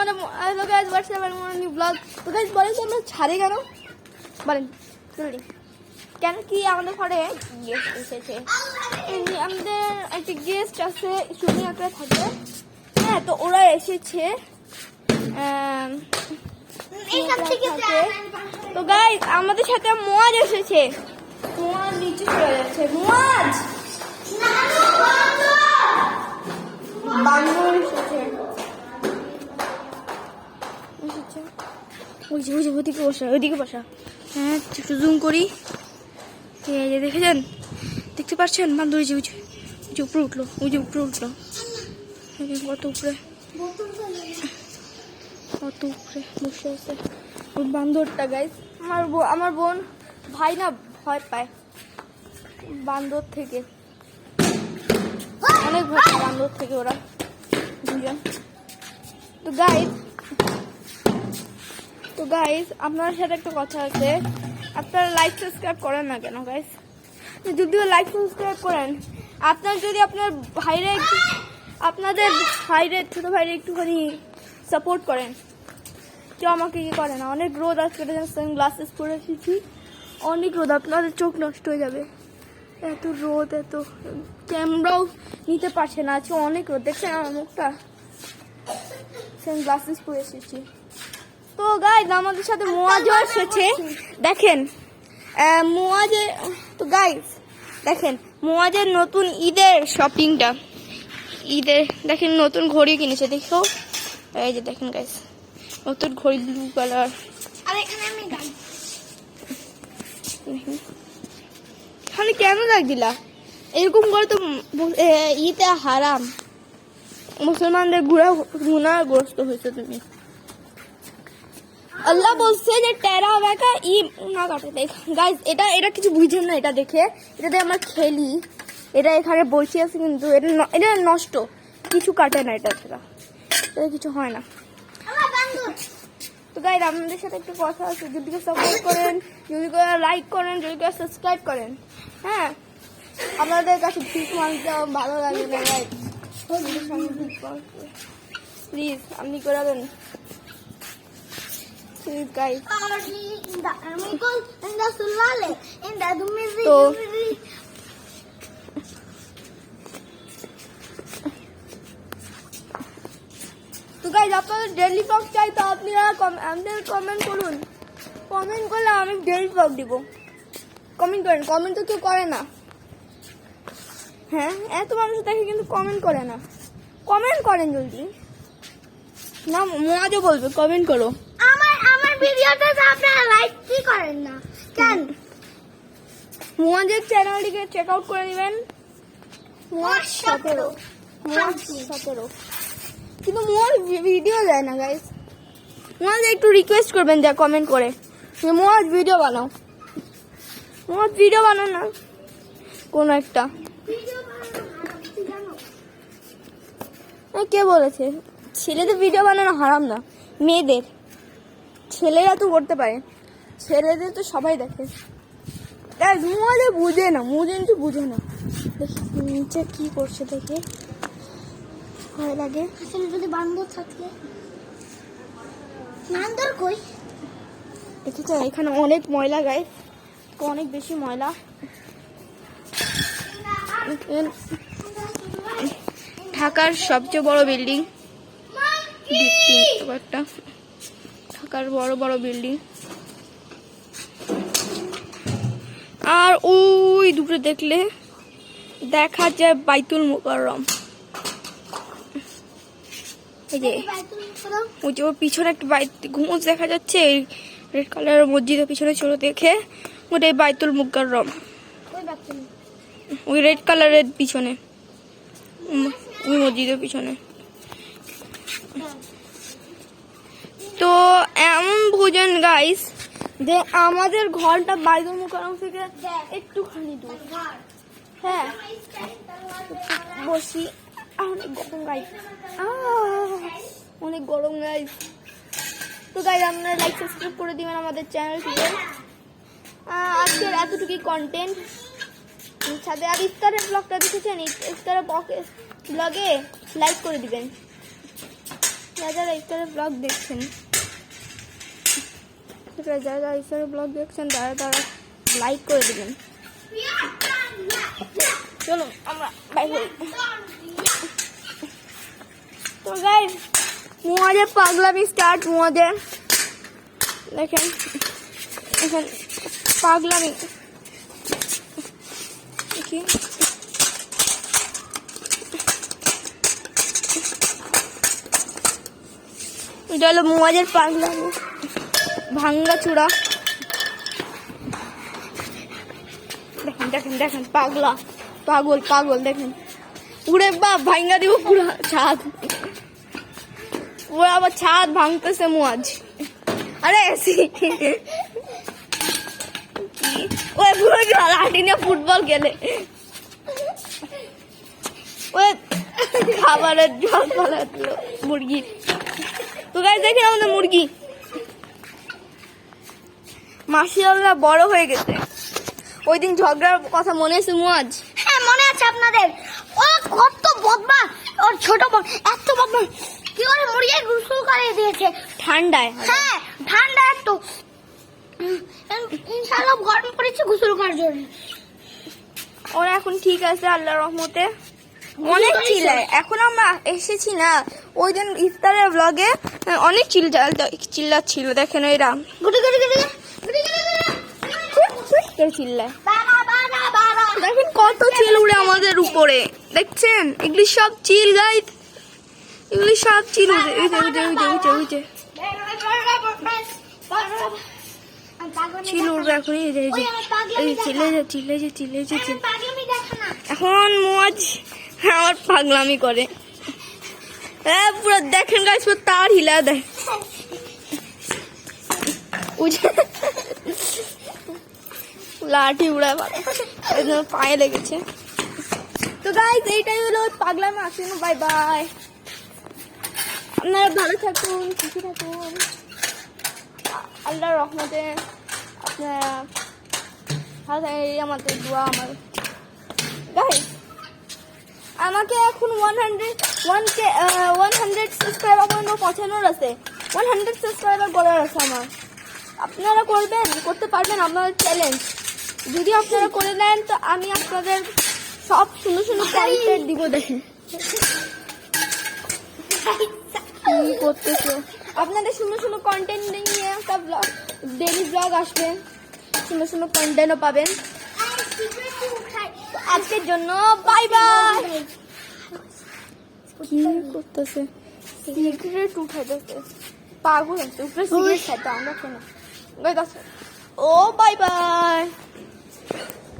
Hello guys, WhatsApp and more new blog. তো guys বলেন তো আমরা ছাড়ে কেন? বলেন জলদি। কেন কি আমাদের ঘরে গেস্ট এসেছে, আমাদের একটা গেস্ট আছে, শুনি একটা থাকে। হ্যাঁ, তো ওরা এসেছে। তো গাইস আমাদের সাথে মোয়াজ এসেছে। মোয়াজ নিচে চলে যাচ্ছে। মোয়াজ বান্দর এসেছে। ওইদিকে বসা, ওইদিকে বসা। হ্যাঁ, একটু জুম করি। এই যে দেখেছেন, দেখতে পাচ্ছেন বান্দর যে উপরে উঠলো, ওই যে উপরে উঠলো। কত উপরে, কত উপরে বসে আছে ওই বান্দরটা। গাইস আমার বোন ভাই না ভয় পায় বান্দর থেকে, অনেক ভয় পায় বান্দর থেকে ওরা দুজন। তো গাইস আপনার সাথে একটা কথা আছে, আপনারা লাইক সাবস্ক্রাইব করেন না কেন গাইস? যদিও লাইক সাবস্ক্রাইব করেন, আপনার যদি আপনার ভাইরে ছোট ভাইরে একটুখানি সাপোর্ট করেন। কেউ আমাকে কি করে না। অনেক রোদ আজকে, গ্লাসেস পরে এসেছি, অনেক রোদ, আপনাদের চোখ নষ্ট হয়ে যাবে। এত রোদ, এত ক্যামেরাও নিতে পারছে না আজকে, অনেক রোদ। দেখছেন আমার মুখটা, গ্লাসেস পরে এসেছি। তো গাইস আমাদের সাথে মোয়াজও এসেছে, দেখেন মোয়াজে। তো গাইস দেখেন মোয়াজের নতুন ঈদের শপিংটা, ঈদের দেখেন নতুন ঘড়ি কিনেছে। দেখো এই যে দেখেন গাইস, নতুন ঘড়ি ব্লু কালার। খালি কেন লাগ দিলা এরকম করে? তো ঈদে হারাম, মুসলমানদের গুনাহগ্রস্ত হয়েছে তুমি। আল্লাহ বলছে যে টেরা বেকা ই না কাটে। দেখ গাইস, এটা কিছু বুঝেন না। এটা দেখে, এটা দিয়ে আমরা খেলি, এটা এখানে বসে আছে, কিন্তু এটা নষ্ট, কিছু কাটে না, এটা কিছু হয় না। তো গাইস আপনাদের সাথে একটু কথা আছে, যদি কেউ সাপোর্ট করেন, যদি কেউ লাইক করেন, যদি কেউ সাবস্ক্রাইব করেন, হ্যাঁ আপনাদের কাছে ভিক মানতে ভালো লাগে না গাইস, প্লিজ আপনি করাবেন প্লিজ গাইস। তো গাইস আপনাদের ডেইলি ব্লগ চাই, তো আপনারা আমাদের কমেন্ট করুন। কমেন্ট করলে আমি ডেইলি ব্লগ দিব। কমেন্ট করেন, কমেন্ট তো কেউ করে না। হ্যাঁ, এত মানুষ দেখে কিন্তু কমেন্ট করে না। কমেন্ট করেন জলদি না, মোয়াজও বলবে কমেন্ট করো। আমার ভিডিওতে আপনারা লাইক কি করেন না কেন? মোয়াজের চ্যানেলটিকে চেক আউট করে নেবেন, মোয়াজ 17। কিন্তু মোয়াজ ভিডিও দেয় না গাইস। মোয়াজ একটু রিকোয়েস্ট করবেন যা কমেন্ট করে, মোয়াজ ভিডিও বানাও, মোয়াজ ভিডিও বানাও না কোনো একটা। কে বলেছে ছেলেদের ভিডিও বানানো হারাম না? মেয়েদের, ছেলেরা তো করতে পারে, ছেলেদের তো সবাই দেখে। মোয়াজে বুঝে না, বুঝে না। দেখি নিচে কি করছে, দেখে ভয় লাগে। আসলে যদি বান্দর থাকলে, বান্দর কই? দেখেছো এখানে অনেক ময়লা গাইস, অনেক বেশি ময়লা। ঢাকার সবচেয়ে বড় বিল্ডিং, একটা ঢাকার বড় বিল্ডিং। আর ওই দূরে দেখলে দেখা যায় বাইতুল মুকাররম। এই যে ওই যে ওর পিছনে একটা ঘুমোচ দেখা যাচ্ছে, রেড কালারের মসজিদের পিছনে ছোট দেখে, ওটাই বাইতুল মুকাররম। ওই রেড কালারের পিছনে, ওই মসজিদের পিছনে। তো এমন বুঝেন গাইস যে আমাদের ঘরটা বাইতুল মুকাররম থেকে একটুখানি দূর। হ্যাঁ বসি, অনেক গরম গাইস, অনেক গরম গাইস। তো গাইস আপনারা লাইক সাবস্ক্রাইব করে দিবেন আমাদের চ্যানেলটিকে। আজকের এতটুকুই কন্টেন্ট। সাথে আর ইফতারের ব্লগটা দেখেছেন, ইফতারের ব্লগে লাইক করে দিবেন। যারা ইফতারের ব্লগ দেখছেন, যারা ইফতারের ব্লগ দেখছেন তারা লাইক করে দেবেন। চলো আমরা বাই করি। তো গাইস মুয়াজের পাগলামি স্টার্ট। মুয়াজের দেখেন এখন পাগলামি কি এটা হলো মুয়াজের পাগলামি, ভাঙ্গা চূড়া। দেখেন দেখেন দেখেন পাগলা, পাগল পাগল দেখেন উড়ে বাপ ভাঙ্গা দিব পুরো ছাদ। ওরা আবার ছাদ ভাঙতেছে মুয়াজ। আরে ওই পুরো লাঠি নিয়ে ফুটবল খেলে। ওই খাবারের জল পালালো মুরগির। তো গাইস দেখেন আমাদের মুরগি মাশাআল্লাহ বড় হয়ে গেছে। ওই দিন ঝগড়ার কথা মনে আছে মুয়াজ? হ্যাঁ মনে আছে আপনাদের। ও কত বদমাশ, ওর ছোট বোন এত বদমাশ, কি করে মুরগি গোসল করে দিয়েছে ঠান্ডায়। হ্যাঁ ঠান্ডা একটু, ইনশাআল্লাহ গরম পড়েছে গোসল করার জন্য। ওরা এখন ঠিক আছে আল্লাহর রহমতে। অনেক চিল্লায়। এখন আমরা এসেছি না, ওই দিন ইফতারের ব্লগে অনেক চিল্লাচ্ছিল। দেখেন এরা গুটি গুটি গুটি চিল্লায়। বাবা বাবা বাবা, দেখেন কত চিল উড়ে আমাদের উপরে, দেখছেন? এগুলি সব চিল গাইড, এগুলি সব চিল উড়ে। ওই যে ওই যে ওই যে ওই যে ওই যে চিল উড়বে এখন। এই যে এই চিলে যে চিলে যে চিলে যে চিল। পাগলামি দেখো না। এখন মুয়াজ আমার পাগলামি করে। হ্যাঁ পুরো দেখেন গাইস, পুরো তার হিলা দেয়। লাঠি উড়ায় পায়ে লেগেছে। তো গাইস এইটাই হলো পাগলামি। আসেন বাই বাই। আপনারা ভালো থাকুন, খুশি থাকুন, আল্লাহর রহমতে আপনারা ভালো থাকেন। এই আমাদের দোয়া। আমার গাইস আমাকে এখন 100 সাবস্ক্রাইবার পর্যন্ত পৌঁছানোর আছে। 100 সাবস্ক্রাইবার করার আছে আমার। আপনারা করবেন, করতে পারবেন, আপনাদের চ্যালেঞ্জ। যদি আপনারা করে দেন তো আমি আপনাদের সব সুন্দর সুন্দর কন্টেন্ট দিব। দেখেন কি করতেছে, আপনাদের সুন্দর সুন্দর কন্টেন্ট নিয়ে একটা ব্লগ, ডেইলি ব্লগ আসবে, সুন্দর সুন্দর কন্টেন্টও পাবেন। আজকের জন্য বাই বাই। কি করতেছে, সিগারেট উঠাইতেছে, পাগল হচ্ছে। উপরে সিগারেট খাইতে আমরা কেন? ও বাই বাই।